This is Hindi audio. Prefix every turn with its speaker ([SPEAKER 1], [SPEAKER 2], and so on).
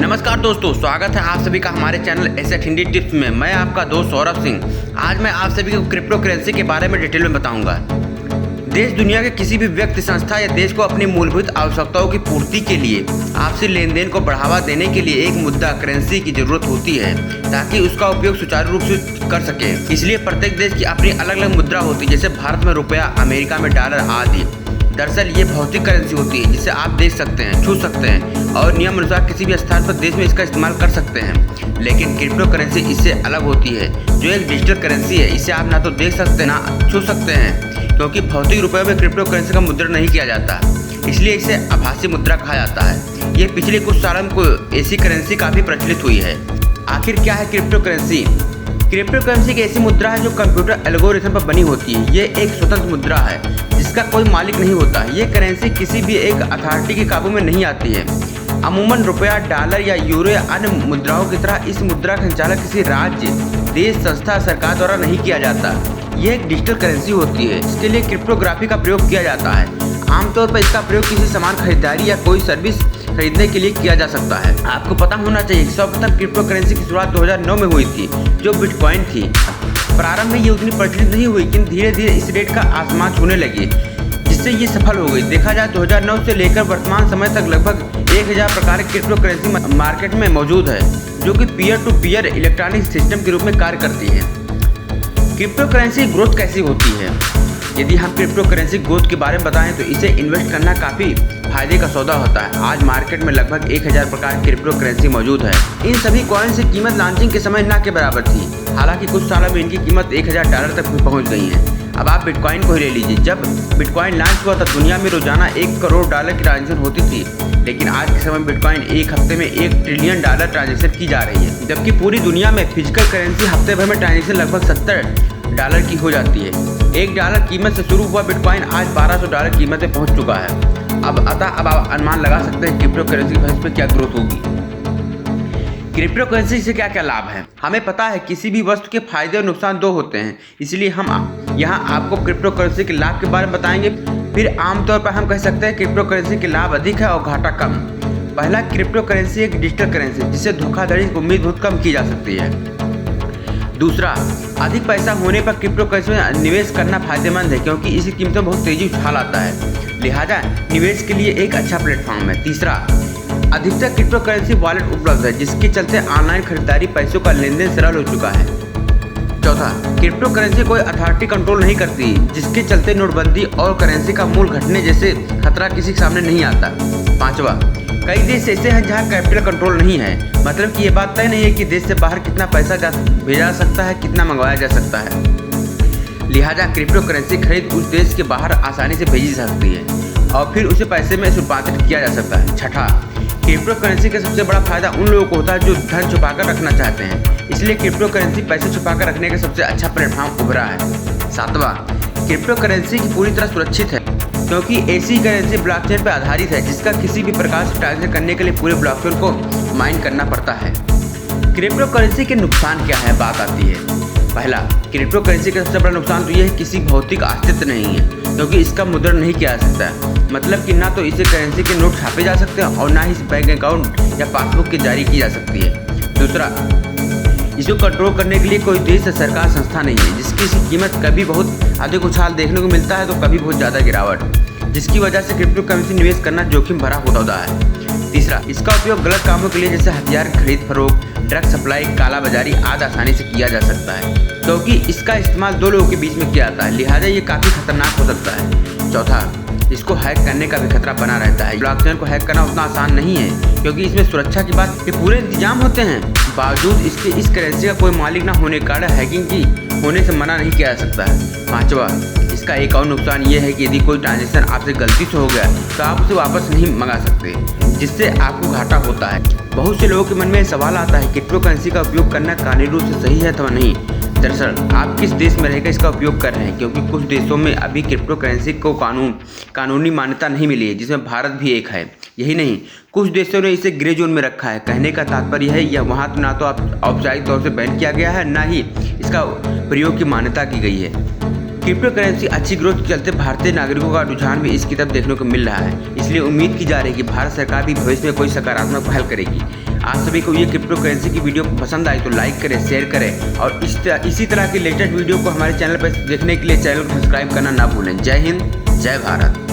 [SPEAKER 1] नमस्कार दोस्तों, स्वागत है आप सभी का हमारे चैनल एसेट हिंदी टिप्स में। मैं आपका दोस्त सौरभ सिंह। आज मैं आप सभी को क्रिप्टो करेंसी के बारे में डिटेल में बताऊंगा। देश दुनिया के किसी भी व्यक्ति, संस्था या देश को अपनी मूलभूत आवश्यकताओं की पूर्ति के लिए आपसी लेन देन को बढ़ावा देने के लिए एक मुद्रा करेंसी की जरूरत होती है ताकि उसका उपयोग सुचारू रूप से कर सके। इसलिए प्रत्येक देश की अपनी अलग अलग मुद्रा होती है, जैसे भारत में रुपया, अमेरिका में डॉलर आदि। दरअसल ये भौतिक करेंसी होती है जिसे आप देख सकते हैं, छू सकते हैं और नियम अनुसार किसी भी स्थान पर देश में इसका इस्तेमाल कर सकते हैं। लेकिन क्रिप्टो करेंसी इससे अलग होती है, जो एक डिजिटल करेंसी है। इसे आप ना तो देख सकते ना छू सकते हैं, क्योंकि भौतिक रुपये में क्रिप्टो करेंसी का मुद्रण नहीं किया जाता, इसलिए इसे आभासी मुद्रा कहा जाता है। ये पिछले कुछ सालों में ऐसी करेंसी काफ़ी प्रचलित हुई है। आखिर क्या है क्रिप्टो करेंसी? क्रिप्टो करेंसी एक ऐसी मुद्रा है जो कंप्यूटर एल्गोरिथम पर बनी होती है। ये एक स्वतंत्र मुद्रा है जिसका कोई मालिक नहीं होता। ये करेंसी किसी भी एक अथॉरिटी के काबू में नहीं आती है। अमूमन रुपया, डॉलर या यूरो या अन्य मुद्राओं की तरह इस मुद्रा का संचालन किसी राज्य, देश, संस्था, सरकार द्वारा नहीं किया जाता। यह एक डिजिटल करेंसी होती है। इसके लिए क्रिप्टोग्राफी का प्रयोग किया जाता है। आमतौर पर इसका प्रयोग किसी सामान खरीदारी या कोई सर्विस खरीदने के लिए किया जा सकता है। आपको पता होना चाहिए कि सर्वप्रथम क्रिप्टो करेंसी की शुरुआत 2009 में हुई थी, जो बिटकॉइन थी। प्रारंभ में ये उतनी प्रचलित नहीं हुई, लेकिन धीरे धीरे इस रेट का आसमान छूने लगी, जिससे ये सफल हो गई। देखा जाए 2009 से लेकर वर्तमान समय तक लगभग 1000 प्रकार की क्रिप्टो करेंसी मार्केट में मौजूद है, जो कि peer to peer electronic system के रूप में कार्य करती है। क्रिप्टो करेंसी ग्रोथ कैसी होती है? यदि हम क्रिप्टो करेंसी ग्रोथ के बारे में बताएं तो इसे इन्वेस्ट करना काफ़ी फायदे का सौदा होता है। आज मार्केट में लगभग 1000 प्रकार की क्रिप्टो करेंसी मौजूद है। इन सभी कॉइन की कीमत लॉन्चिंग के समय ना के बराबर थी। हालांकि कुछ सालों में इनकी कीमत $1000 तक भी पहुंच गई है। अब आप बिटकॉइन को ही ले लीजिए। जब बिटकॉइन लॉन्च हुआ था, दुनिया में रोजाना $1 करोड़ की ट्रांजेक्शन होती थी, लेकिन आज के समय बिटकॉइन एक हफ्ते में $1 ट्रिलियन ट्रांजेक्शन की जा रही है। जबकि पूरी दुनिया में फिजिकल करेंसी हफ्ते भर में ट्रांजेक्शन लगभग $70 की हो जाती है। $1 कीमत से शुरू हुआ बिटकॉइन आज $1200 कीमत में पहुंच चुका है। अब आप अनुमान लगा सकते हैं क्रिप्टो करेंसी की भविष्य में क्या ग्रोथ होगी। क्रिप्टो करेंसी से क्या क्या लाभ है? हमें पता है किसी भी वस्तु के फायदे और नुकसान दो होते हैं, इसलिए हम यहाँ आपको क्रिप्टो करेंसी के लाभ के बारे में बताएंगे। फिर आमतौर पर हम कह सकते हैं क्रिप्टो करेंसी के लाभ अधिक है और घाटा कम। पहला, क्रिप्टो करेंसी एक डिजिटल करेंसी जिससे धोखाधड़ी की उम्मीद बहुत कम की जा सकती है। दूसरा, अधिक पैसा होने पर क्रिप्टो करेंसी में निवेश करना फायदेमंद है, क्योंकि इसकी कीमतों में बहुत तेजी उछाल आता है, लिहाजा निवेश के लिए एक अच्छा प्लेटफॉर्म है। तीसरा, अधिकतर क्रिप्टो करेंसी वॉलेट उपलब्ध है, जिसके चलते ऑनलाइन खरीदारी, पैसों का लेन देन सरल हो चुका है। चौथा, क्रिप्टो करेंसी कोई अथॉरिटी कंट्रोल नहीं करती, जिसके चलते नोटबंदी और करेंसी का मूल्य घटने जैसे खतरा किसी के सामने नहीं आता। पांचवा, कई देश ऐसे हैं जहां कैपिटल कंट्रोल नहीं है, मतलब कि ये बात तय नहीं है कि देश से बाहर कितना पैसा भेजा जा सकता है, कितना मंगवाया जा सकता है। लिहाजा क्रिप्टो करेंसी खरीद उस देश के बाहर आसानी से भेजी जा सकती है और फिर उसे पैसे में रूपांतरित किया जा सकता है। छठा, क्रिप्टो करेंसी का सबसे बड़ा फायदा उन लोगों को होता है जो धन छुपाकर रखना चाहते हैं, इसलिए क्रिप्टो करेंसी पैसे छुपाकर रखने का सबसे अच्छा प्लेटफॉर्म उभरा है। सातवां, क्रिप्टो करेंसी की पूरी तरह सुरक्षित है, क्योंकि ऐसी करेंसी ब्लॉकचेन पर आधारित है, जिसका किसी भी प्रकार से ट्रांजेक्शन करने के लिए पूरे ब्लॉकचेन को माइन करना पड़ता है। क्रिप्टो करेंसी के नुकसान क्या है, बात आती है। पहला, क्रिप्टो करेंसी का सबसे बड़ा नुकसान तो यह है किसी भौतिक अस्तित्व नहीं है, क्योंकि इसका मुद्रण नहीं किया जा सकता। मतलब कि ना तो इसे करेंसी के नोट छापे जा सकते हैं और ना ही इस बैंक अकाउंट या पासबुक की जारी की जा सकती है। दूसरा, इसको कंट्रोल करने के लिए कोई देश या सरकार संस्था नहीं है, जिसकी कीमत कभी बहुत अधिक उछाल देखने को मिलता है तो कभी बहुत ज़्यादा गिरावट, जिसकी वजह से क्रिप्टो करेंसी निवेश करना जोखिम भरा होता है। तीसरा, इसका उपयोग गलत कामों के लिए जैसे हथियार खरीद फरोख्त, ड्रग सप्लाई, काला बाजारी आदि आसानी से किया जा सकता है, क्योंकि इसका इस्तेमाल दो लोगों के बीच में किया जाता है, लिहाजा ये काफ़ी खतरनाक हो सकता है। चौथा, इसको हैक करने का भी खतरा बना रहता है। ब्लॉकचेन को हैक करना उतना आसान नहीं है, क्योंकि इसमें सुरक्षा की बात के पूरे इंतजाम होते हैं। बावजूद इसके इस करेंसी का कोई मालिक न होने के कारण हैकिंग की होने से मना नहीं किया जा सकता है। पांचवा, इसका एक और नुकसान ये है कि यदि कोई ट्रांजेक्शन आपसे गलती से हो गया तो आप उसे वापस नहीं मंगा सकते, जिससे आपको घाटा होता है। बहुत से लोगों के मन में सवाल आता है क्रिप्टो करेंसी का उपयोग करना कानूनी रूप से सही है अथवा नहीं। दरअसल आप किस देश में रहकर इसका उपयोग कर रहे हैं, क्योंकि कुछ देशों में अभी क्रिप्टो करेंसी को कानूनी मान्यता नहीं मिली है, जिसमें भारत भी एक है। यही नहीं, कुछ देशों ने इसे ग्रे जोन में रखा है। कहने का तात्पर्य है यह वहाँ तो ना तो औपचारिक तौर से बैन किया गया है, ना ही इसका प्रयोग की मान्यता की गई है। क्रिप्टो करेंसी अच्छी ग्रोथ के चलते भारतीय नागरिकों का रुझान भी इसकी तरफ देखने को मिल रहा है, इसलिए उम्मीद की जा रही है कि भारत सरकार भी भविष्य में कोई सकारात्मक पहल करेगी। आप सभी को ये क्रिप्टो करेंसी की वीडियो पसंद आई तो लाइक करें, शेयर करें और इसी तरह की लेटेस्ट वीडियो को हमारे चैनल पर देखने के लिए चैनल को सब्सक्राइब करना ना भूलें। जय हिंद, जय भारत।